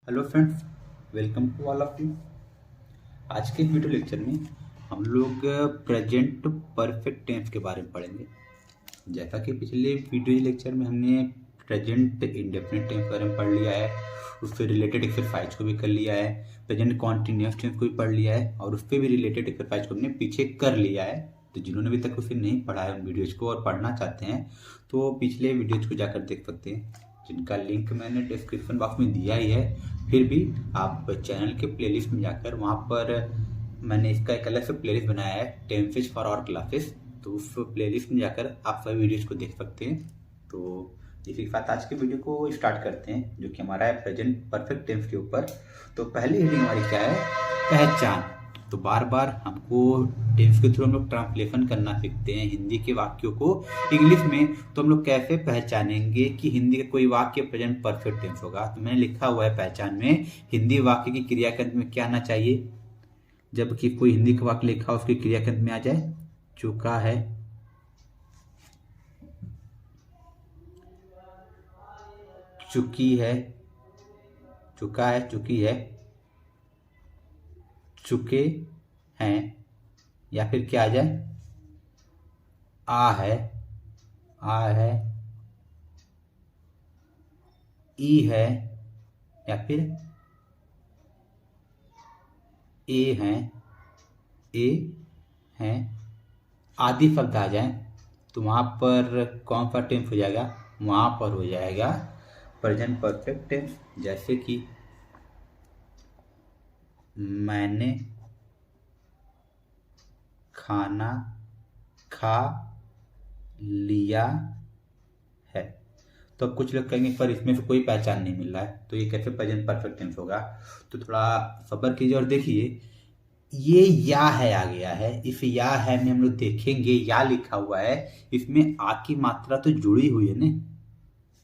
Hello friends, welcome to all of you. आज के video lecture में हम लोग प्रेजेंट परफेक्ट टेंस के बारे में पढ़ेंगे। जैसा कि पिछले वीडियो लेक्चर में हमने प्रेजेंट इंडेफिनिट टेंस के बारे में पढ़ लिया है, उससे रिलेटेड एक्सरसाइज को भी कर लिया है, प्रेजेंट कॉन्टिन्यूअस टेंस को भी पढ़ लिया है और उससे भी रिलेटेड एक्सरसाइज को हमने पीछे कर लिया है। तो जिन्होंने अभी तक उसे नहीं पढ़ा है उन वीडियोज को और पढ़ना चाहते हैं तो पिछले वीडियोज को जाकर देख सकते हैं, जिनका लिंक मैंने डिस्क्रिप्शन बॉक्स में दिया ही है। फिर भी आप चैनल के प्लेलिस्ट में जाकर वहाँ पर मैंने इसका एक अलग से प्लेलिस्ट बनाया है, टेंसेज फॉर आवर क्लासेस। तो उस प्लेलिस्ट में जाकर आप सभी वीडियोज को देख सकते हैं। तो इसी के साथ आज के वीडियो को स्टार्ट करते हैं, जो कि हमारा है प्रेजेंट परफेक्ट टेंस के ऊपर। तो पहली हेडिंग हमारी क्या है? पहचान। तो बार बार हमको टेंस के थ्रू हम लोग ट्रांसलेशन करना सीखते हैं हिंदी के वाक्यों को इंग्लिश में। तो हम लोग कैसे पहचानेंगे कि हिंदी का कोई वाक्य प्रेजेंट परफेक्ट टेंस होगा? तो मैंने लिखा हुआ है पहचान में हिंदी वाक्य की क्रिया के अंत में क्या आना चाहिए। जबकि कोई हिंदी का वाक्य लिखा हो उसकी क्रिया के अंत में आ जाए चुका है, चुकी है, चुका है, चुकी है, चुके हैं, या फिर क्या आ जाए आ है, आ है, ई है, या फिर ए है, ए है, आदि शब्द आ जाए। तो वहां पर कौन सा टेंस हो जाएगा? वहां पर हो जाएगा प्रेजेंट परफेक्ट टेंस। जैसे कि मैंने खाना खा लिया है। तो अब कुछ लोग कहेंगे पर इसमें से कोई पहचान नहीं मिल रहा है, तो ये कैसे प्रेजेंट परफेक्ट टेंस होगा? तो थोड़ा सब्र कीजिए और देखिए, ये या है आ गया है। इस या है में हम लोग देखेंगे, या लिखा हुआ है, इसमें आ की मात्रा तो जुड़ी हुई है ना।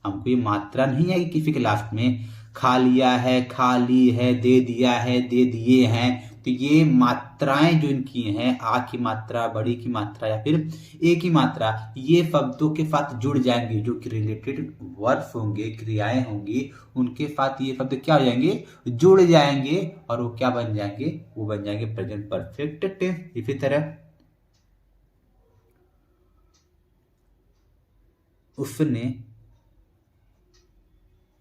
हमको ये मात्रा नहीं है कि किसी के लास्ट में खा लिया है, खा ली है, दे दिया है, दे दिए हैं। तो ये मात्राएं जो इनकी हैं, आ की मात्रा, बड़ी की मात्रा या फिर ए की मात्रा, ये शब्दों के साथ जुड़ जाएंगे। जो कि रिलेटेड वर्ब्स होंगे, क्रियाएं होंगी, उनके साथ ये शब्द क्या हो जाएंगे? जुड़ जाएंगे। और वो क्या बन जाएंगे? वो बन जाएंगे प्रेजेंट परफेक्ट टेंस। इसी तरह उसने,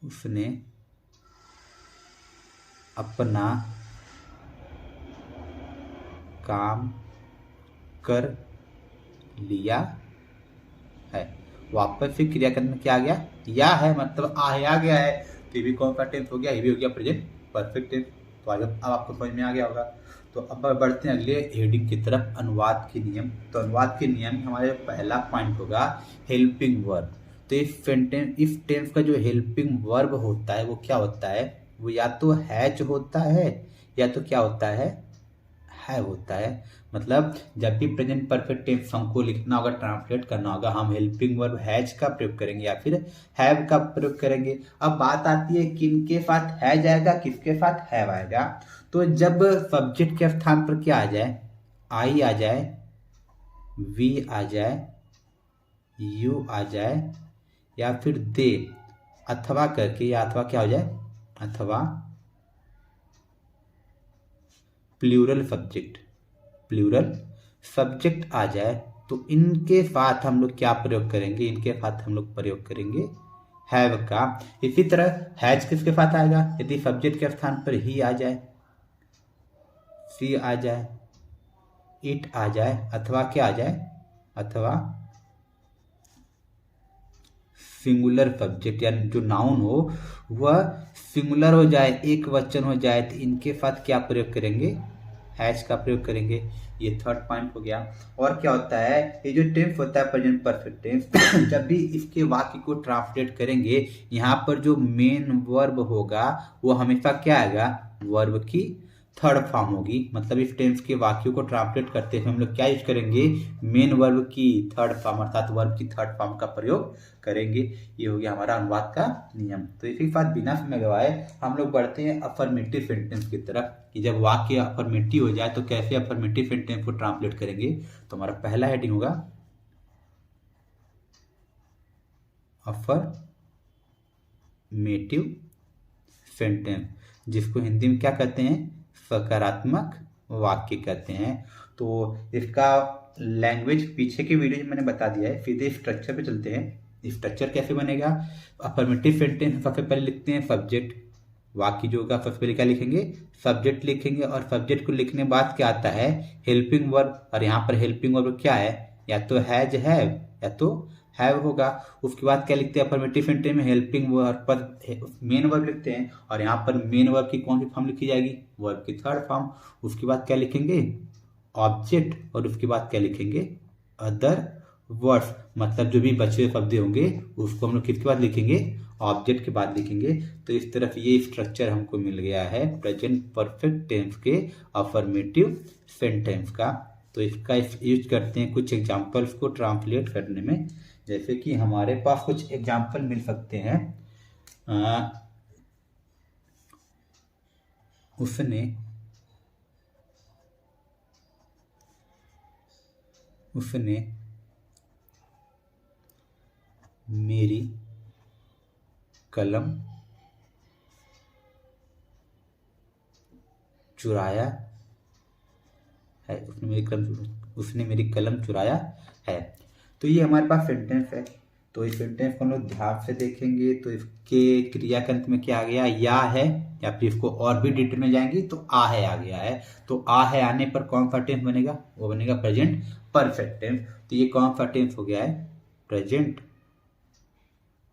उसने अपना काम कर लिया है। वापस से क्रियाकर्म में क्या आ गया? या है, मतलब आ गया है। तो ये भी कौन सा टेंस हो गया? ये भी हो गया प्रेजेंट परफेक्ट टेंस। तो आज अब आपको समझ में आ गया होगा। तो अब बढ़ते हैं अगले हेडिंग की तरफ, अनुवाद के नियम। तो अनुवाद के नियम में हमारे पहला पॉइंट होगा हेल्पिंग वर्ब। तो इस टेंस का जो हेल्पिंग वर्ब होता है वो क्या होता है? वो या तो हैज होता है या तो क्या होता है होता है। मतलब जब भी प्रेजेंट परफेक्ट टेंस हमको लिखना होगा, ट्रांसलेट करना होगा, हम हेल्पिंग वर्ब हैज का प्रयोग करेंगे या फिर हैव का प्रयोग करेंगे। अब बात आती है किनके साथ हैज आएगा, किसके साथ हैव आएगा। तो जब सब्जेक्ट के स्थान पर क्या आ जाए? आई आ जाए, वी आ जाए, यू आ जाए, या फिर दे, अथवा करके, या अथवा क्या हो जाए? अथवा प्लूरल सब्जेक्ट, प्लूरल सब्जेक्ट आ जाए, तो इनके साथ हम लोग क्या प्रयोग करेंगे? इनके साथ हम लोग प्रयोग करेंगे हैव का। इसी तरह हैज किसके साथ आएगा? यदि सब्जेक्ट के स्थान पर ही आ जाए, सी आ जाए, इट आ जाए, अथवा क्या आ जाए? अथवा सिंगुलर सब्जेक्ट या जो नाउन हो वह सिंगुलर हो जाए, एक वचन हो जाए, तो इनके साथ क्या प्रयोग करेंगे? हैज का प्रयोग करेंगे। ये थर्ड पॉइंट हो गया। और क्या होता है? ये जो टेंस होता है प्रेजेंट परफेक्ट टेंस, जब भी इसके वाक्य को ट्रांसलेट करेंगे, यहाँ पर जो मेन वर्ब होगा वो हमेशा क्या आएगा? वर्ब की थर्ड फॉर्म होगी। मतलब इस टेंस के वाक्यों को ट्रांसलेट करते हुए हम लोग क्या यूज करेंगे? मेन वर्ब की थर्ड फॉर्म, अर्थात वर्ब की थर्ड फॉर्म का प्रयोग करेंगे। ये हो गया हमारा अनुवाद का नियम। तो इसी के साथ बिना समय गवाए हम लोग बढ़ते हैं अफर्मेटिव सेंटेंस की तरफ, कि जब वाक्य अफर्मेटिव हो जाए तो कैसे अफर्मेटिव सेंटेंस को ट्रांसलेट करेंगे। तो हमारा पहला हेडिंग होगा अफर्मेटिव सेंटेंस। जिसको हिंदी में क्या कहते हैं, सकारात्मक वाक्य कहते हैं। तो इसका लैंग्वेज पीछे के वीडियो में मैंने बता दिया है। सीधे स्ट्रक्चर पे चलते हैं। स्ट्रक्चर कैसे बनेगा, अफर्मेटिव सेंटेंस सबसे पहले लिखते हैं सब्जेक्ट, वाक्य जो होगा सबसे पहले क्या लिखेंगे, सब्जेक्ट लिखेंगे, और सब्जेक्ट को लिखने बाद क्या आता है, हेल्पिंग वर्ब। और यहाँ पर हेल्पिंग वर्ब क्या है, या तो हैज है या तो हैव होगा। उसके बाद क्या लिखते हैं, अफर्मेटिव सेंटेंस में हेल्पिंग वर्ब पर मेन वर्ब लिखते हैं, और यहाँ पर मेन वर्ब की कौन सी फॉर्म लिखी जाएगी, वर्ब की थर्ड फॉर्म। उसके बाद क्या लिखेंगे, ऑब्जेक्ट, और उसके बाद क्या लिखेंगे, अदर वर्ड्स, मतलब जो भी बचे हुए शब्द होंगे उसको हम लोग किसके बाद लिखेंगे, ऑब्जेक्ट के बाद लिखेंगे। तो इस तरफ ये स्ट्रक्चर हमको मिल गया है प्रेजेंट परफेक्ट टेंस के अफर्मेटिव सेंटेंस का। तो इसका यूज करते हैं कुछ एग्जांपल्स को ट्रांसलेट करने में। जैसे कि हमारे पास कुछ एग्जांपल मिल सकते हैं, उसने मेरी कलम चुराया है, उसने मेरी कलम चुराया है। तो ये हमारे पास सेंटेंस है। तो इस सेंटेंस को हम लोग ध्यान से देखेंगे तो इसके क्रिया के अंत में क्या आ गया, या है, या फिर इसको और भी डिटेल में जाएंगे तो आ है आ गया है। तो आ है आने पर कौन सा टेंस बनेगा, वो बनेगा प्रेजेंट परफेक्ट टेंस। तो ये कौन सा टेंस हो गया है, प्रेजेंट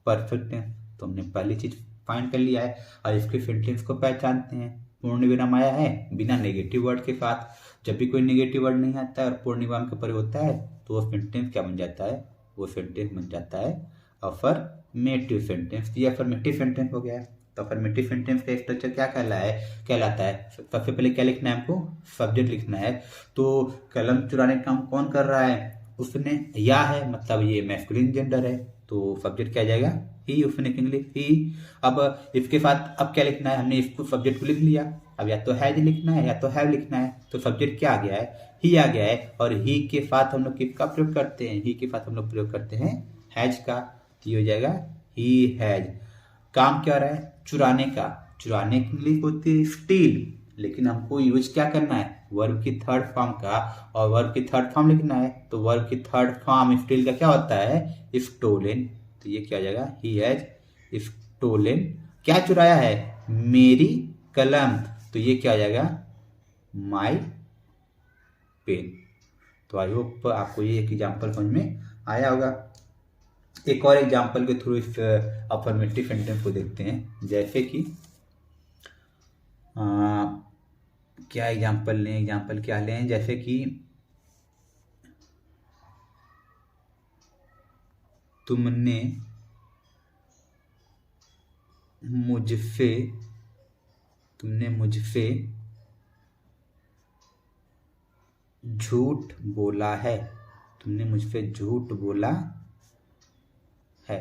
परफेक्ट टेंस। तो हमने पहली चीज फाइंड कर लिया है। और इसके सेंटेंस को पहचानते हैं, पूर्ण विराम आया है बिना नेगेटिव वर्ड के साथ। जब भी कोई नेगेटिव वर्ड नहीं आता है और पूर्ण विराम का प्रयोग होता है तो वो सेंटेंस क्या बन जाता है, वो सेंटेंस बन जाता है अफर्मेटिव सेंटेंस। ये अफर्मेटिव सेंटेंस हो गया है। तो अफर्मेटिव सेंटेंस का स्ट्रक्चर क्या कहलाता है, सबसे पहले क्या लिखना है हमको, सब्जेक्ट लिखना है। तो कलम चुराने का काम कौन कर रहा है, उसने, या है मतलब ये मैस्कुलिन जेंडर है, तो सब्जेक्ट क्या आ जाएगा, ही, उसने के लिए ही। अब इसके साथ अब क्या लिखना है, हमने इसको सब्जेक्ट को लिख लिया, अब या तो हैज लिखना है या तो हैव लिखना है। तो सब्जेक्ट क्या आ गया है, ही आ गया है। और ही के साथ हम लोग किसका प्रयोग करते हैं, ही के साथ हम लोग प्रयोग करते हैं हैज का। तो ये हो जाएगा ही हैज। काम क्या हो रहा है, चुराने का। चुराने के लिए होती है स्टील, लेकिन हमको यूज क्या करना है, वर्ब की थर्ड फॉर्म का, और वर्ब की थर्ड फॉर्म लिखना है। तो वर्ब की थर्ड फॉर्म स्टील का क्या होता है, स्टोलन। तो ये क्या हो जाएगा, ही हैज स्टोलन। क्या चुराया है, मेरी कलम। तो ये क्या हो जाएगा, माई पेन। तो आई होप आपको ये एक एग्जाम्पल समझ में आया होगा। एक और एग्जाम्पल के थ्रू इस अफर्मेटिव सेंटेंस को देखते हैं। जैसे कि क्या एग्जाम्पल लें, एग्जाम्पल क्या लें, जैसे कि तुमने मुझसे झूठ बोला है, तुमने मुझसे झूठ बोला है।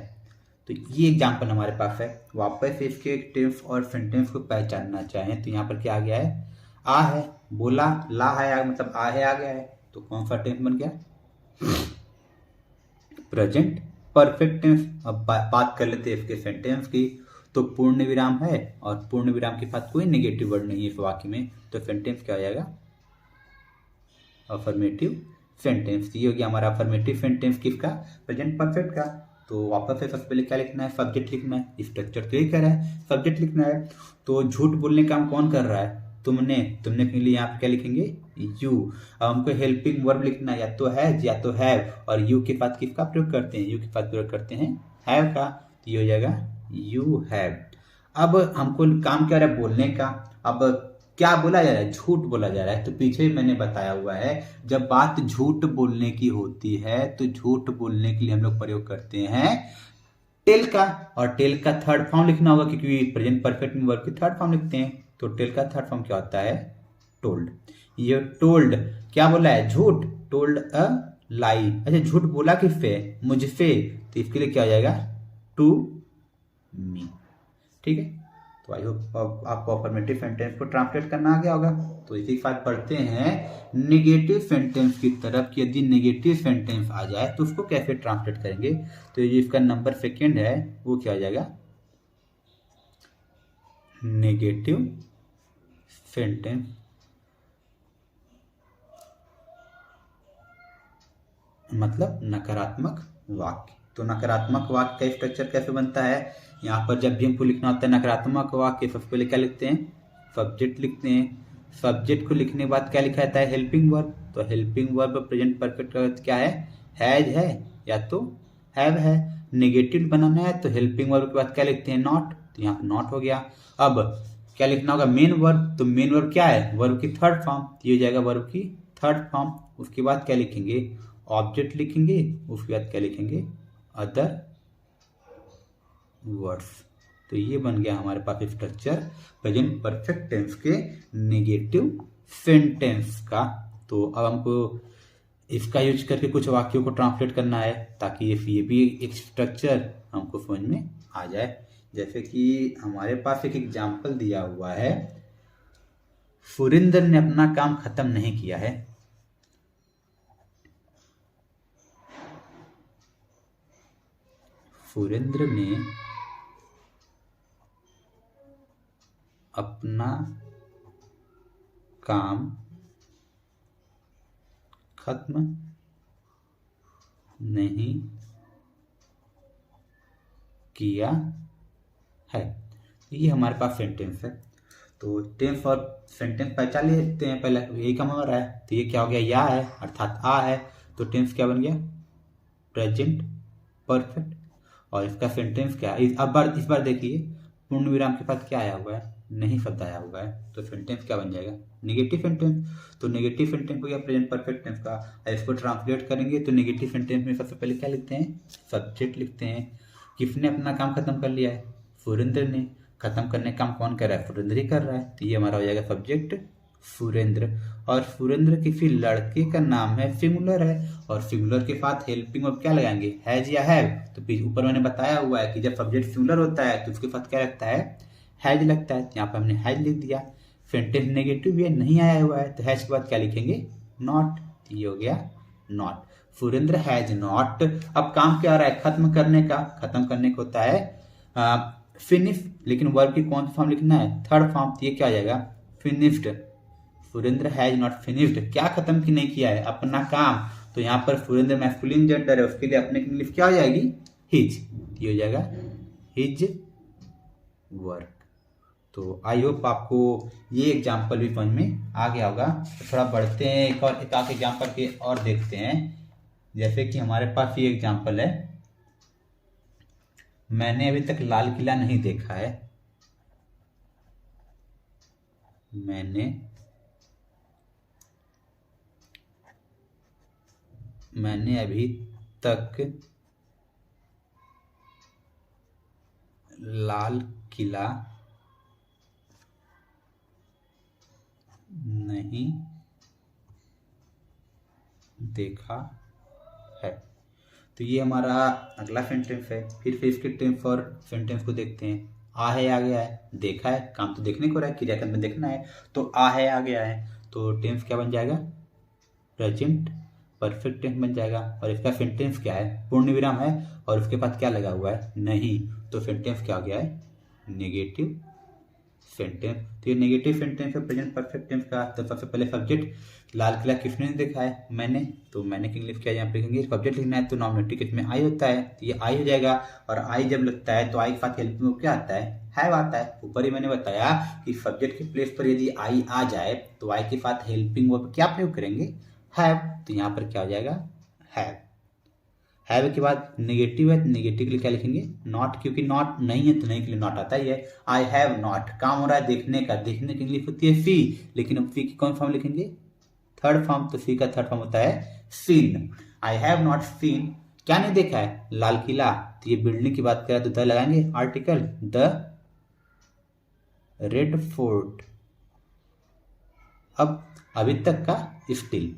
तो ये एग्जाम्पल हमारे पास है। वापस से इसके टेंस और सेंटेंस को पहचानना चाहें तो यहाँ पर क्या आ गया है, आ है, बोला, ला है, मतलब आ है आ गया है। तो कौन सा टेंस बन गया, प्रेजेंट परफेक्ट टेंस। अब बात कर लेते हैं इसके सेंटेंस की। तो पूर्ण विराम है और पूर्ण विराम के साथ कोई नेगेटिव वर्ड नहीं है इस वाक्य में, तो सेंटेंस क्या हो जाएगा, अफर्मेटिव सेंटेंस। ये हो गया हमारा अफर्मेटिव सेंटेंस किसका, प्रेजेंट परफेक्ट का। तो वापस से सबसे पहले क्या लिखना है, सब्जेक्ट लिखना है। स्ट्रक्चर तो यही कह रहा है, सब्जेक्ट लिखना है। तो झूठ बोलने का काम कौन कर रहा है, तुमने के लिए यहाँ पे क्या लिखेंगे, यू। अब हमको हेल्पिंग वर्ब लिखना है, या तो हैज या तो हैव, और यू के साथ किसका प्रयोग करते हैं, यू के साथ प्रयोग करते हैं हैव का। तो ये हो जाएगा यू हैव। अब हमको काम क्या रहा है, बोलने का। अब क्या बोला जा रहा है, झूठ बोला जा रहा है। तो पीछे मैंने बताया हुआ है, जब बात झूठ बोलने की होती है तो झूठ बोलने के लिए हम लोग प्रयोग करते हैं टेल का। और टेल का थर्ड फॉर्म लिखना होगा, क्योंकि प्रेजेंट परफेक्ट में वर्ब की थर्ड फॉर्म लिखते हैं। तो टेल का थर्ड फॉर्म क्या होता है, टोल्ड। ये टोल्ड क्या बोला है, झूठ, टोल्ड अ लाई। अच्छा, झूठ बोला किससे, मुझसे। तो इसके लिए क्या हो जाएगा, टू मी। ठीक है। तो आई होप आपको अफर्मेटिव सेंटेंस को ट्रांसलेट करना आ गया होगा। तो इसी के साथ बढ़ते हैं नेगेटिव सेंटेंस की तरफ कि यदि नेगेटिव सेंटेंस आ जाए तो उसको कैसे ट्रांसलेट करेंगे। तो ये इसका नंबर सेकंड है, वो क्या आ जाएगा, नेगेटिव सेंटेंस मतलब नकारात्मक वाक्य। तो नकारात्मक वाक्य का स्ट्रक्चर कैसे बनता है, यहाँ पर जब भी हमको लिखना होता है नकारात्मक वाक्य, सबसे पहले क्या लिखते हैं, सब्जेक्ट लिखते हैं। सब्जेक्ट को लिखने के बाद क्या लिखा जाता है, हेल्पिंग वर्ब। तो हेल्पिंग वर्ब प्रेजेंट परफेक्ट का अर्थ क्या है, हैज है या तो हैव है। नेगेटिव बनाना है तो हेल्पिंग वर्ब के बाद क्या लिखते हैं, नॉट। तो यहाँ पर नॉट हो गया। अब क्या लिखना होगा, मेन वर्ब। तो मेन वर्ब क्या है, वर्ब की थर्ड फॉर्म। तो ये हो जाएगा वर्ब की थर्ड फॉर्म। उसके बाद क्या लिखेंगे, ऑब्जेक्ट लिखेंगे। उसके बाद क्या लिखेंगे, अदर वर्ड्स। तो ये बन गया हमारे पास स्ट्रक्चर प्रेजेंट परफेक्ट टेंस के नेगेटिव सेंटेंस का। तो अब हमको इसका यूज करके कुछ वाक्यों को ट्रांसलेट करना है ताकि ये भी एक स्ट्रक्चर हमको समझ में आ जाए। जैसे कि हमारे पास एक एग्जाम्पल दिया हुआ है, सुरेंद्र ने अपना काम खत्म नहीं किया है। सुरेंद्र ने अपना काम खत्म नहीं किया है। ये हमारे पास सेंटेंस है। तो टेंस और सेंटेंस पहचान लेते हैं, पहले यही काम हो रहा है। तो ये क्या हो गया, या है अर्थात आ है। तो टेंस क्या बन गया, प्रेजेंट परफेक्ट। और इसका सेंटेंस क्या है, अब इस बार देखिए पूर्ण विराम के बाद क्या आया हुआ है, नहीं शब्द आया हुआ है। तो सेंटेंस क्या बन जाएगा, नेगेटिव सेंटेंस। तो नेगेटिव सेंटेंस हो गया प्रेजेंट परफेक्ट टेंस का। इसको ट्रांसलेट करेंगे तो नेगेटिव सेंटेंस में सबसे पहले क्या लिखते हैं, सब्जेक्ट लिखते हैं। किसने अपना काम खत्म कर लिया है, सुरेंद्र ने। खत्म करने का काम कौन कर रहा है, सुरेंद्र ही कर रहा है। तो ये हमारा हो जाएगा सब्जेक्ट सुरेंद्र। और सुरेंद्र किसी लड़के का नाम है, सिंगुलर है। और सिंगुलर के साथ हेल्पिंग वर्ब क्या लगाएंगे, हैज या हैव। तो ऊपर मैंने बताया हुआ है कि जब सब्जेक्ट सिंगुलर होता है तो उसके साथ क्या लगता है, हैज लगता है। यहाँ पर हमने हैज लिख दिया। सेंटेंस नेगेटिव ये नहीं आया हुआ है तो हैज के बाद क्या लिखेंगे, नॉट। ये हो गया नॉट। Surendra has not. अब काम क्या आ रहा है, खत्म करने का। खत्म करने को होता है फिनिश, लेकिन वर्ब की कौन सा फॉर्म लिखना है, थर्ड फॉर्म। तो ये क्या आ जाएगा, finished. Surendra has not finished, क्या खत्म की नहीं किया है, अपना काम। तो यहाँ पर सुरेंद्र मैस्कुलिन जेंडर है, उसके लिए अपने की इंग्लिश क्या हो जाएगी, हिज। ये हो जाएगा हिज वर्क। तो आई होप आपको ये एग्जाम्पल भी समझ में आ गया होगा। तो थोड़ा बढ़ते हैं, एक आध एग्जाम्पल के और देखते हैं। जैसे कि हमारे पास ये एग्जाम्पल है, मैंने अभी तक लाल किला नहीं देखा है। मैंने अभी तक लाल किला नहीं देखा है। तो ये हमारा अगला सेंटेंस है। फिर इसके टेंस और सेंटेंस को देखते हैं। आ है आ गया है, देखा है, काम तो देखने को रहा है, क्रियाक्रम में देखना है। तो आ है आ गया है, तो टेंस क्या बन जाएगा, प्रेजेंट परफेक्ट टेंस बन जाएगा। और इसका सेंटेंस क्या है, पूर्ण विराम है और उसके बाद क्या लगा हुआ है, नहीं। तो सेंटेंस क्या हो गया है, नेगेटिव सेंटेंस। तो ये नेगेटिव सेंटेंस है प्रेजेंट परफेक्ट टेंस का। तो सबसे पहले सब्जेक्ट, लाल किला किसने देखा है, मैंने। तो मैंने की इंग्लिश क्या यहाँ पे लिखेंगे, सब्जेक्ट लिखना है तो नॉमिनेटिव किसमें आई होता है, तो ये आई हो जाएगा। और आई जब लगता है तो आई के साथ हेल्पिंग वर्ब क्या आता है, हैव आता है। ऊपर ही मैंने बताया कि सब्जेक्ट के प्लेस पर यदि आई आ जाए तो आई के साथ हेल्पिंग वर्ब क्या प्रयोग करेंगे, हैव। तो यहाँ पर क्या हो जाएगा, हैव। हैव के बाद नेगेटिव है तो नेगेटिव के लिए क्या लिखेंगे, नॉट, क्योंकि नॉट नहीं है तो नहीं के लिए नॉट आता ही है। आई हैव नॉट, काम हो रहा है देखने का, देखने की इंग्लिश होती है सी, लेकिन अब सी की कौन फॉर्म लिखेंगे, थर्ड फॉर्म। तो सी का थर्ड फॉर्म होता है seen. I have not seen, क्या नहीं देखा है, लाल किला। तो ये बिल्डिंग की बात करें तो द लगाएंगे आर्टिकल, द रेड फोर्ट। अब अभी तक का still,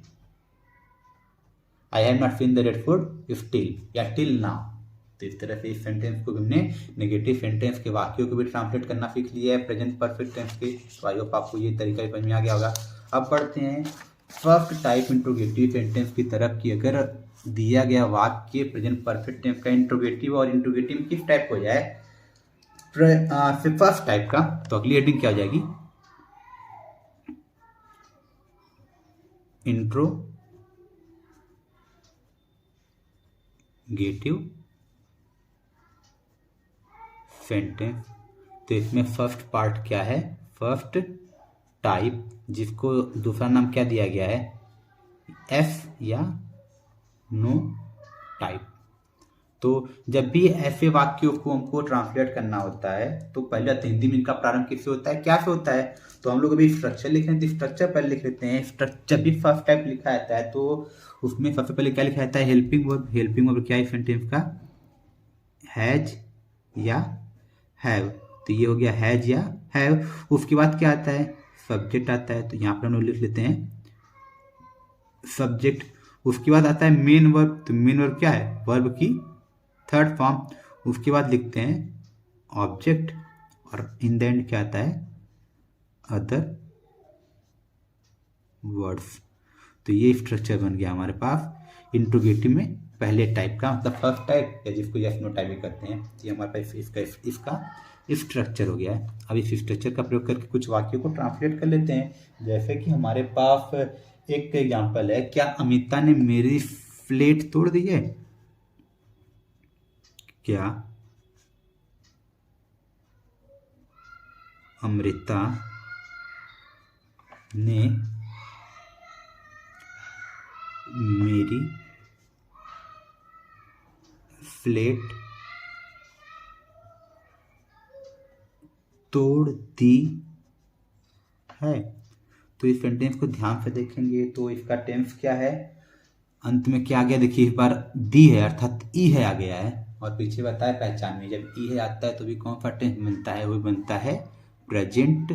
I have not seen the red fort still या टिल नाउ। तो इस तरह से इस सेंटेंस को हमने नेगेटिव सेंटेंस के वाक्यों को भी ट्रांसलेट करना सीख लिया है प्रेजेंट परफेक्ट टेंस के। तो आई होप आपको ये तरीका समझ में आ गया होगा। अब बढ़ते हैं फर्स्ट टाइप इंट्रोगेटिव सेंटेंस की तरफ की। अगर दिया गया वाक्य प्रेजेंट परफेक्ट टेंस का इंट्रोगेटिव और इंट्रोगेटिव किस टाइप हो जाए, फर्स्ट टाइप का, तो अगली हेडिंग क्या हो जाएगी, इंट्रोगेटिव सेंटेंस। तो इसमें फर्स्ट पार्ट क्या है, फर्स्ट टाइप, जिसको दूसरा नाम क्या दिया गया है, एफ या नो टाइप। तो जब भी ऐसे वाक्यों को हमको ट्रांसलेट करना होता है तो पहले हिंदी में इनका प्रारंभ किससे होता है, क्या से होता है। तो हम लोग अभी स्ट्रक्चर लिख रहे हैं तो स्ट्रक्चर पहले लिख लेते हैं। जब भी फर्स्ट टाइप लिखा जाता है तो उसमें सबसे पहले क्या लिखा जाता है, हेल्पिंग वर्ब। हेल्पिंग वर्ब क्या है सेंटेंस का, हैज या हैव। तो ये हो गया हैज या हैव। उसके बाद क्या आता है, सब्जेक्ट आता है। तो यहाँ पर हम लोग लिख लेते हैं सब्जेक्ट। उसके बाद आता है मेन वर्ब। तो मेन वर्ब क्या है, वर्ब की थर्ड फॉर्म। उसके बाद लिखते हैं ऑब्जेक्ट और इन द एंड क्या आता है, अदर वर्ड्स। तो ये स्ट्रक्चर बन गया हमारे पास इंट्रोगेटिव में पहले टाइप का, मतलब फर्स्ट टाइप या जिसको यस नो टाइप भी करते हैं। ये हमारे पास इसका स्ट्रक्चर हो गया है। अब इस स्ट्रक्चर का प्रयोग करके कुछ वाक्यों को ट्रांसलेट कर लेते हैं। जैसे कि हमारे पास एक एग्जांपल है, क्या अमिता ने मेरी प्लेट तोड़ दी है। क्या अमृता ने मेरी प्लेट तोड़ दी है। तो इस सेंटेंस को ध्यान से देखेंगे तो इसका टेंस क्या है, अंत में क्या आ गया, देखिए इस बार दी है अर्थात ई है आ गया है, और पीछे बताया पहचान में जब ई है आता है तो भी कौन सा टेंस बनता है, वो बनता है प्रेजेंट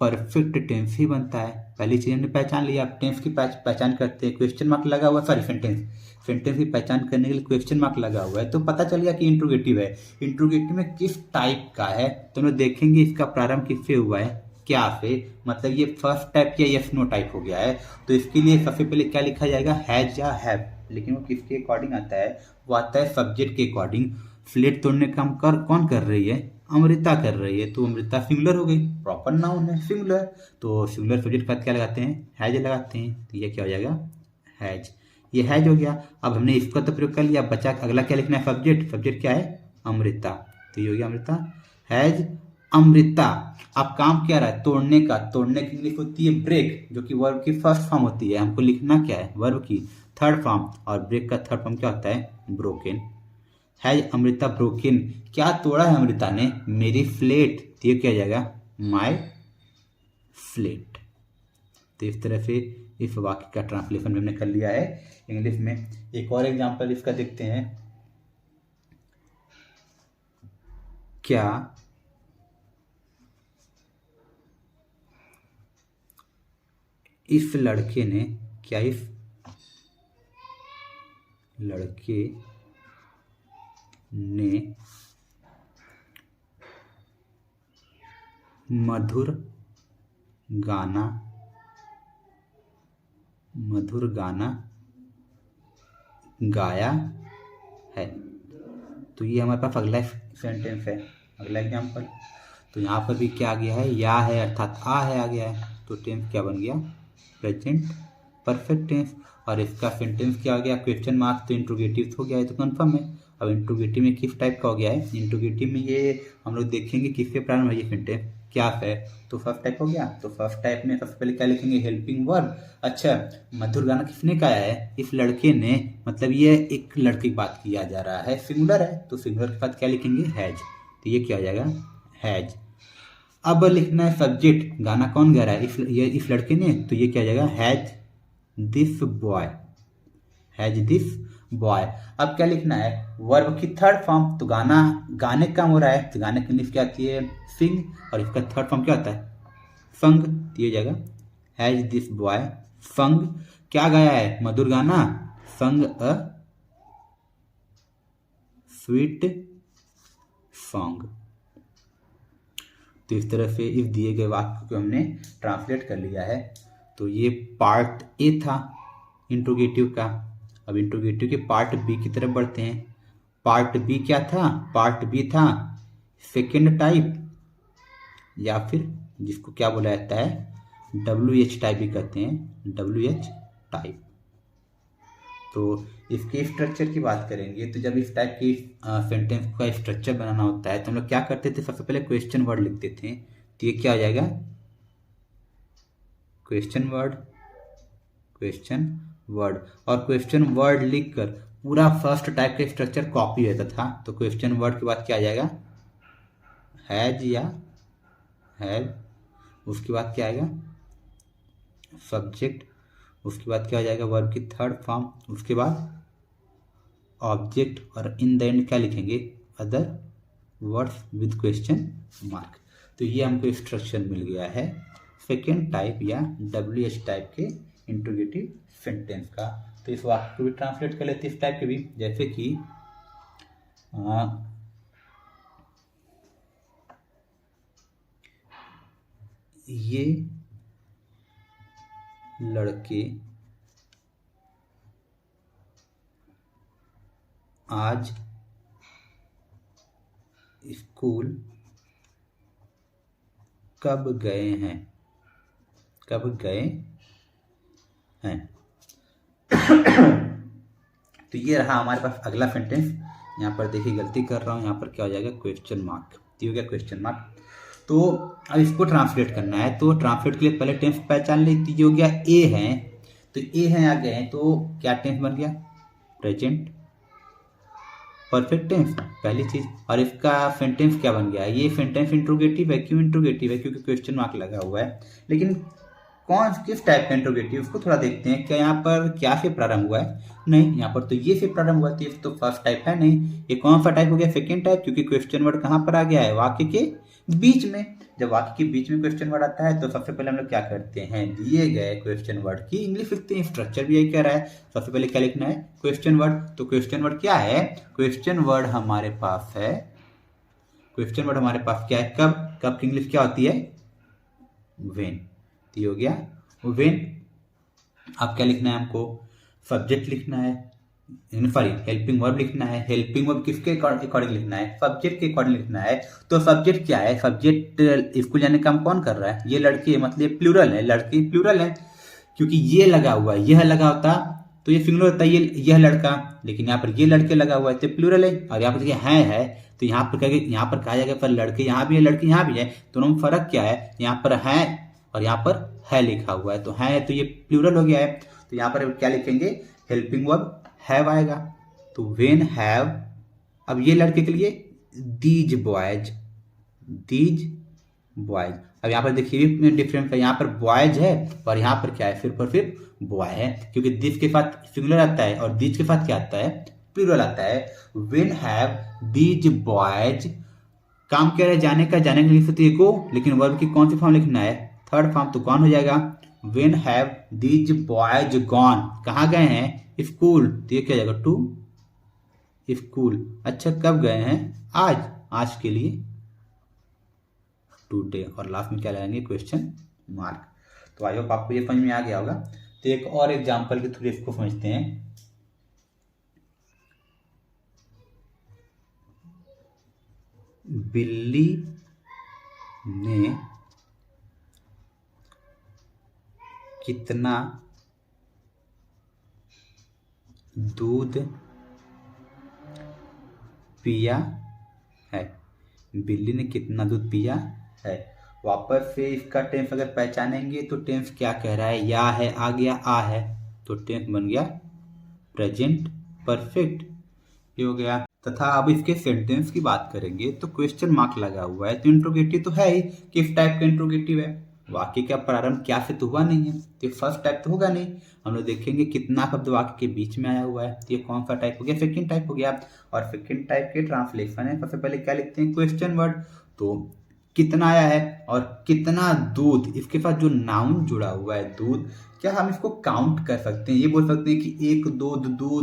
परफेक्ट टेंस ही बनता है। पहली चीज हमने पहचान लिया। आप टेंस की पहचान करते हैं, क्वेश्चन मार्क लगा हुआ, सॉरी सेंटेंस की पहचान करने के लिए क्वेश्चन मार्क लगा हुआ है तो पता चल गया कि इंट्रोगेटिव है। इंट्रोगेटिव में किस टाइप का है तो हम लोग देखेंगे इसका प्रारंभ किससे हुआ है, क्या से, मतलब ये फर्स्ट टाइप या यस नो टाइप हो गया है। तो इसके लिए सबसे पहले क्या लिखा जाएगा, हैज या हैव। लेकिन वो किसके अकॉर्डिंग आता है, वो आता है सब्जेक्ट के अकॉर्डिंग। प्लेट तोड़ने का काम कौन कर रही है, अमृता कर रही है। तो अमृता सिंगुलर हो गई, प्रॉपर नाउन है सिंगुलर। तो सिंगुलर सब्जेक्ट का क्या लगाते हैं, हैज लगाते हैं। तो ये क्या हो जाएगा, हैज। ये हैज हो गया। अब हमने इसका तो प्रयोग कर लिया, बचा अगला क्या लिखना है, सब्जेक्ट। सब्जेक्ट क्या है, अमृता। तो ये हो गया अमृता, हैज अमृता। अब काम क्या रहा है, तोड़ने का। तोड़ने की इंग्लिश होती है ब्रेक, जो कि वर्ब की फर्स्ट फॉर्म होती है। हमको लिखना क्या है, वर्ब की थर्ड फॉर्म, और ब्रेक का थर्ड फॉर्म क्या होता है, ब्रोकन। हैज अमृता ब्रोकन, क्या तोड़ा है अमृता ने, मेरी फ्लेट। तो ये क्या जाएगा, माई फ्लेट। तो इस तरह से इस वाक्य का ट्रांसलेशन हमने कर लिया है इंग्लिश में। एक और एग्जांपल इसका देखते हैं, क्या इस लड़के ने, क्या इस लड़के ने मधुर गाना गाया है। तो ये हमारे पास अगला सेंटेंस है, अगला एग्जांपल। तो यहाँ पर भी क्या आ गया है, या है अर्थात आ है आ गया है। तो टेंस क्या बन गया, प्रेजेंट परफेक्ट टेंस। और इसका सेंटेंस क्या हो गया, क्वेश्चन मार्क। तो इंट्रोगेटिव हो गया है, तो कन्फर्म है। अब इंट्रोगेटिव में किस टाइप का हो गया है, इंट्रोगेटिव में ये हम लोग देखेंगे किससे प्रारंभ है ये सेंटेंस, क्या है। तो फर्स्ट टाइप हो गया। तो फर्स्ट टाइप में सबसे पहले क्या लिखेंगे, हेल्पिंग वर्ब। अच्छा, मधुर गाना किसने गाया है, इस लड़के ने, मतलब ये एक लड़के की बात किया जा रहा है, सिंगुलर है। तो सिंगुलर के बाद क्या लिखेंगे, हैज। तो ये क्या हो जाएगा, हैज। अब लिखना है सब्जेक्ट, गाना कौन गा रहा है, इस लड़के ने। तो ये क्या हो जाएगा, has this boy, has this boy. अब क्या लिखना है, वर्ब की थर्ड फॉर्म। तो गाने का काम हो रहा है, तो गाने की इंग्लिश क्या आती है, सिंग। और इसका थर्ड फॉर्म क्या होता है, संग। तो ये जाएगा, हैज दिस बॉय संग, क्या गाया है, मधुर गाना, संग अ स्वीट सॉन्ग। तो इस तरह से इस दिए गए वाक्य को हमने ट्रांसलेट कर लिया है। तो ये पार्ट ए था इंट्रोगेटिव का। अब इंट्रोगेटिव के पार्ट बी की तरफ बढ़ते हैं। पार्ट बी क्या था, पार्ट बी था सेकेंड टाइप, या फिर जिसको क्या बोला जाता है WH टाइप भी कहते हैं, WH टाइप। तो इसके स्ट्रक्चर की बात करेंगे तो जब इस टाइप की सेंटेंस का स्ट्रक्चर बनाना होता है तो हम लोग क्या करते थे, सबसे पहले क्वेश्चन वर्ड लिखते थे। तो ये क्या हो जाएगा, क्वेश्चन वर्ड, क्वेश्चन वर्ड। और क्वेश्चन वर्ड लिखकर पूरा फर्स्ट टाइप का स्ट्रक्चर कॉपी रहता था। तो क्वेश्चन वर्ड के बाद क्या आ जाएगा, हैज या हैव। उसके बाद क्या आएगा, सब्जेक्ट। उसके बाद क्या हो जाएगा, वर्ब की थर्ड फॉर्म। उसके बाद ऑब्जेक्ट, और इन द एंड क्या लिखेंगे, other words with question mark. तो ये हमको स्ट्रक्चर मिल गया है सेकेंड टाइप या WH टाइप के इंट्रोगेटिव सेंटेंस का। तो इस वाक्य को भी ट्रांसलेट कर लेते हैं इस टाइप के भी, जैसे कि ये लड़के आज स्कूल कब गए हैं, कब गए हैं। तो ये रहा हमारे पास अगला सेंटेंस। यहाँ पर देखिए गलती कर रहा हूँ, यहाँ पर क्या हो जाएगा, क्वेश्चन मार्क। ये हो गया क्वेश्चन मार्क। तो अब इसको ट्रांसलेट करना है, तो ट्रांसलेट के लिए पहले टेंस पहचान लेती। ये हो गया ए है, तो ए है आ गए हैं, तो क्या टेंस बन गया, प्रेजेंट परफेक्ट टेंस, पहली चीज। और इसका सेंटेंस क्या बन गया, ये सेंटेंस इंट्रोगेटिव है। क्यों इंट्रोगेटिव है, क्योंकि क्वेश्चन मार्क लगा हुआ है। लेकिन कौन किस टाइप का इंट्रोगेटिव, उसको थोड़ा देखते हैं। क्या यहाँ पर क्या से प्रारंभ हुआ है, नहीं, यहाँ पर तो ये से प्रारंभ हुआ, तो फर्स्ट टाइप है नहीं। ये कौन सा टाइप हो गया, सेकेंड टाइप, क्योंकि क्वेश्चन वर्ड कहाँ पर आ गया है, वाक्य के बीच में। जब वाक्य के बीच में क्वेश्चन वर्ड आता है तो सबसे पहले हम लोग क्या करते हैं, दिए गए क्वेश्चन वर्ड की इंग्लिश लिखते हैं। स्ट्रक्चर भी यही कह रहा है, सबसे पहले क्या लिखना है, क्वेश्चन वर्ड। तो क्वेश्चन वर्ड क्या है, क्वेश्चन वर्ड हमारे पास है, क्वेश्चन वर्ड हमारे पास क्या है, कब, कब की इंग्लिश क्या होती है, व्हेन। तो ये हो गया व्हेन। अब क्या लिखना है हमको, सब्जेक्ट लिखना है, सॉरी हेल्पिंग वर्ब लिखना है। हेल्पिंग वर्ब किसके अकॉर्डिंग लिखना है, सब्जेक्ट के अकॉर्डिंग लिखना है। तो सब्जेक्ट क्या है, सब्जेक्ट स्कूल जाने का काम कौन कर रहा है, ये लड़के, मतलब प्लूरल है, लड़के प्लूरल है। क्योंकि ये लगा हुआ है, यह लगा होता तो ये सिंगुलर होता है, यह लड़का। लेकिन यहाँ पर ये लड़के लगा हुआ है तो प्लूरल है। और यहाँ पर देखिए है, तो यहाँ पर कहेंगे, यहाँ पर कहा जाएगा पर लड़के यहाँ भी है, लड़के यहाँ भी है। दोनों में फर्क क्या है, यहाँ पर है और यहाँ पर है लिखा हुआ है, तो है तो ये प्लूरल हो गया है। तो यहाँ पर क्या लिखेंगे, हेल्पिंग वर्ब हैव आएगा। तो व्हेन हैव, अब ये लड़के के लिए दीज बॉयज, दीज बॉयज। अब यहाँ पर देखिए डिफरेंस है, यहाँ पर बॉयज है और यहाँ पर क्या है, सिर्फ बॉय है, क्योंकि दिस के साथ सिंगुलर आता है और दीज के साथ क्या आता है, प्लूरल आता है। व्हेन हैव दीज बॉयज, काम क्या है, जाने का, जाने के लिए होती है गो, लेकिन वर्ब की कौन सी फॉर्म लिखना है, थर्ड फॉर्म, तो कौन हो जाएगा, when have these boys gone, कहाँ गए हैं, स्कूल। तो ये क्या जाएगा, टू स्कूल। अच्छा कब गए हैं, आज, आज के लिए टुडे। और लास्ट में क्या लगाएंगे, क्वेश्चन मार्क। तो आई होप आपको ये समझ में आ गया होगा। तो एक और एग्जांपल के थ्रू इसको समझते हैं। बिल्ली ने कितना दूध पिया है, बिल्ली ने कितना दूध पिया है। वापस से इसका टेंस अगर पहचानेंगे तो टेंस क्या कह रहा है, या है आ गया, आ है, तो टेंस बन गया प्रेजेंट परफेक्ट, ये हो गया। तथा अब इसके सेंटेंस की बात करेंगे तो क्वेश्चन मार्क लगा हुआ है, तो इंट्रोगेटिव तो है ही। किस टाइप का इंट्रोगेटिव है, वाक्य का प्रारंभ क्या से तो हुआ नहीं है, तो फर्स्ट टाइप तो होगा नहीं। हम लोग देखेंगे कितना शब्द वाक्य के बीच में आया हुआ है, तो ये कौन सा टाइप हो गया, सेकंड टाइप हो गया। और सेकंड टाइप के ट्रांसलेशन है, सबसे पहले क्या लिखते हैं, क्वेश्चन वर्ड। तो कितना आया है और कितना दूध, इसके साथ जो नाउन जुड़ा हुआ है दूध, क्या हम इसको काउंट कर सकते हैं, ये बोल सकते हैं कि एक दूध, दो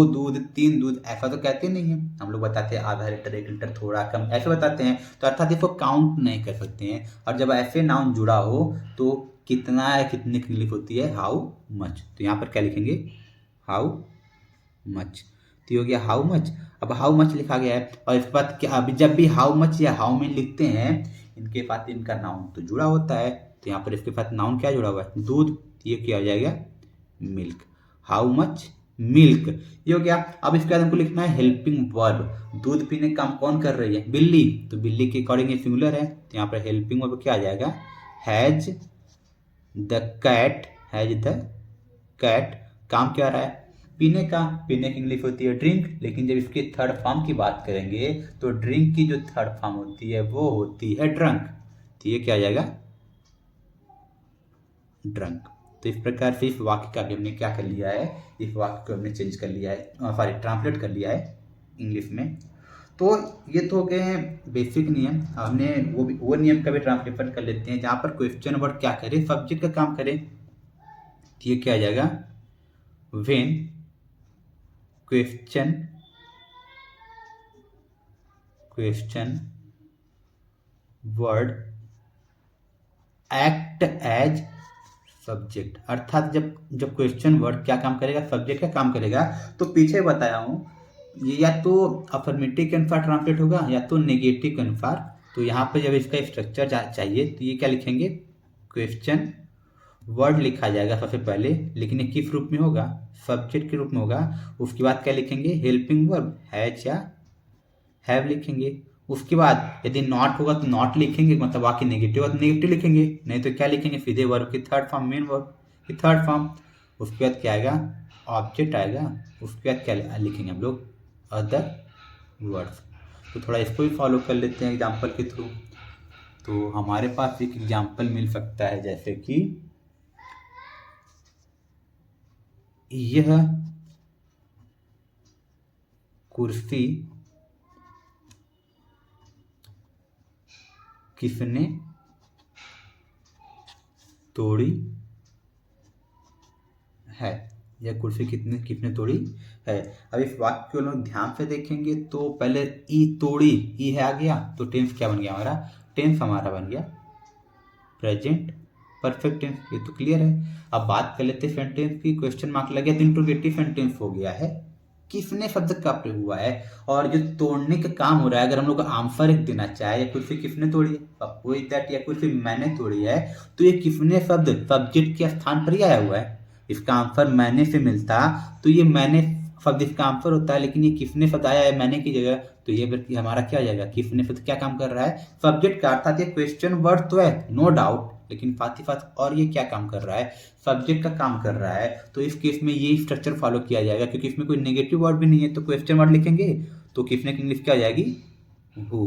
दूध, तीन दूध, ऐसा तो कहते नहीं है। हम लोग बताते हैं आधा लीटर, 1 लीटर, थोड़ा कम, ऐसे बताते हैं। तो अर्थात इसको काउंट नहीं कर सकते हैं। और जब ऐसे नाउन जुड़ा हो तो कितना है, कितने की इंग्लिश होती है, हाउ मच। तो यहाँ पर क्या लिखेंगे, हाउ मच। तो तो ये हो गया हाउ मच। अब हाउ मच लिखा गया है और इसके बाद क्या, अभी जब भी हाउ मच या हाउ मेनी लिखते हैं इनके साथ इनका नाउन तो जुड़ा होता है, तो यहाँ पर इसके साथ नाउन क्या जुड़ा हुआ है, दूध, ये क्या हो जाएगा मिल्क, हाउ मच मिल्क, ये हो गया। अब इसके बाद हमको लिखना है हेल्पिंग वर्ब, दूध पीने का काम कौन कर रही है, बिल्ली, तो बिल्ली के अकॉर्डिंग ये सिंगुलर है, तो यहाँ पर हेल्पिंग वर्ब क्या आ जाएगा, has the cat, has the cat, काम क्या रहा है पीने का, पीने की इंग्लिश होती है ड्रिंक, लेकिन जब इसकी थर्ड फॉर्म की बात करेंगे तो ड्रिंक की जो थर्ड फॉर्म होती है वो होती है ड्रंक, तो ये क्या आ जाएगा ड्रंक। तो इस प्रकार से इस वाक्य का भी हमने क्या कर लिया है, इस वाक्य को हमने चेंज कर लिया है, सॉरी ट्रांसलेट कर लिया है इंग्लिश में। तो ये तो हो गए हैं बेसिक नियम, हमने वो नियम का भी ट्रांसलेशन कर लेते हैं जहाँ पर क्वेश्चन वर्ड क्या करे, सब्जेक्ट का काम करे, तो ये क्या आ जाएगा when question word act as subject, अर्थात जब क्वेश्चन वर्ड क्या काम करेगा, सब्जेक्ट का काम करेगा, तो पीछे बताया हूँ ये या तो अफर्मेटिव के अनुसार ट्रांसलेट होगा या तो नेगेटिव के अनुसार। तो यहाँ पर जब इसका स्ट्रक्चर चाहिए तो ये क्या लिखेंगे, क्वेश्चन वर्ड लिखा जाएगा सबसे पहले, लेकिन ये किस रूप में होगा, सब्जेक्ट के रूप में होगा। उसके बाद क्या लिखेंगे, हेल्पिंग वर्ब हैज या हैव लिखेंगे। उसके बाद यदि नॉट होगा तो नॉट लिखेंगे, मतलब वाक्य नेगेटिव होगा तो नेगेटिव लिखेंगे, नहीं तो क्या लिखेंगे सीधे वर्ब की थर्ड फॉर्म, मेन वर्ब की थर्ड फॉर्म। उसके बाद क्या आएगा, ऑब्जेक्ट आएगा। उसके बाद क्या लिखेंगे हम लोग, अदर वर्ड्स। तो थोड़ा इसको भी फॉलो कर लेते हैं एग्जाम्पल के थ्रू। तो हमारे पास एक एग्जाम्पल मिल सकता है, जैसे कि यह कुर्सी किसने तोड़ी है, यह कुर्सी किसने तोड़ी है। अब इस वाक्य को लोग ध्यान से देखेंगे तो पहले ई तोड़ी, ई है आ गया, तो टेंस क्या बन गया हमारा, टेंस हमारा बन गया प्रेजेंट परफेक्ट टेंस, ये तो क्लियर है। अब बात कर लेते हैं सेंटेंस की, क्वेश्चन मार्क लग गया तो इंट्रोगेटिव सेंटेंस हो गया है, किसने शब्द का प्रयोग हुआ है और जो तोड़ने का काम हो रहा है, अगर हम लोग आंसर एक देना चाहे या कुर्सी किसने तोड़ी है, कोई दैट या कुर्सी मैंने तोड़ी है, तो ये किसने शब्द सब्जेक्ट के स्थान पर ही आया हुआ है। इसका आंसर मैंने से मिलता तो ये मैंने शब्द इसका आंसर होता है, लेकिन ये किसने शब्द आया है मैंने की जगह, तो ये व्यक्ति हमारा क्या हो जाएगा, किसने शब्द क्या काम कर रहा है, सब्जेक्ट का, अर्थात ये क्वेश्चन वर्ड तो है नो डाउट, लेकिन साथ ही साथ और ये क्या काम कर रहा है, सब्जेक्ट का काम कर रहा है। तो इस केस में ये स्ट्रक्चर फॉलो किया जाएगा, क्योंकि इसमें कोई नेगेटिव वर्ड भी नहीं है, तो क्वेश्चन वर्ड लिखेंगे तो किसने की इंग्लिश क्या आ जाएगी, हु।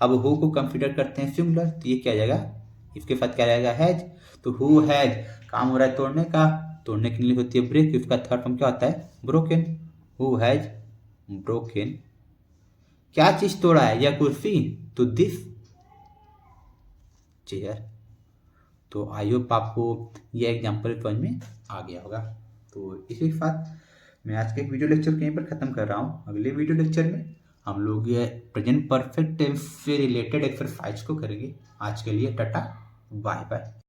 अब हु को कंसीडर करते हैं सिंगुलर, तो ये क्या आ जाएगा, इसके साथ क्या जाएगा हैज, तो हु हैज, काम हो रहा है तोड़ने का, तोड़ने की इंग्लिश होती है ब्रेक, इसका थर्ड फॉर्म क्या होता है ब्रोकन, हु हैज ब्रोकन, क्या चीज तोड़ा है, यह कुर्सी, तो दिस चेयर। तो आई होप आपको यह एग्जाम्पल समझ में आ गया होगा। तो इसी के साथ मैं आज के वीडियो लेक्चर कहीं पर ख़त्म कर रहा हूँ। अगले वीडियो लेक्चर में हम लोग प्रेजेंट परफेक्ट टेंस से रिलेटेड एक्सरसाइज को करेंगे। आज के लिए टाटा बाय बाय।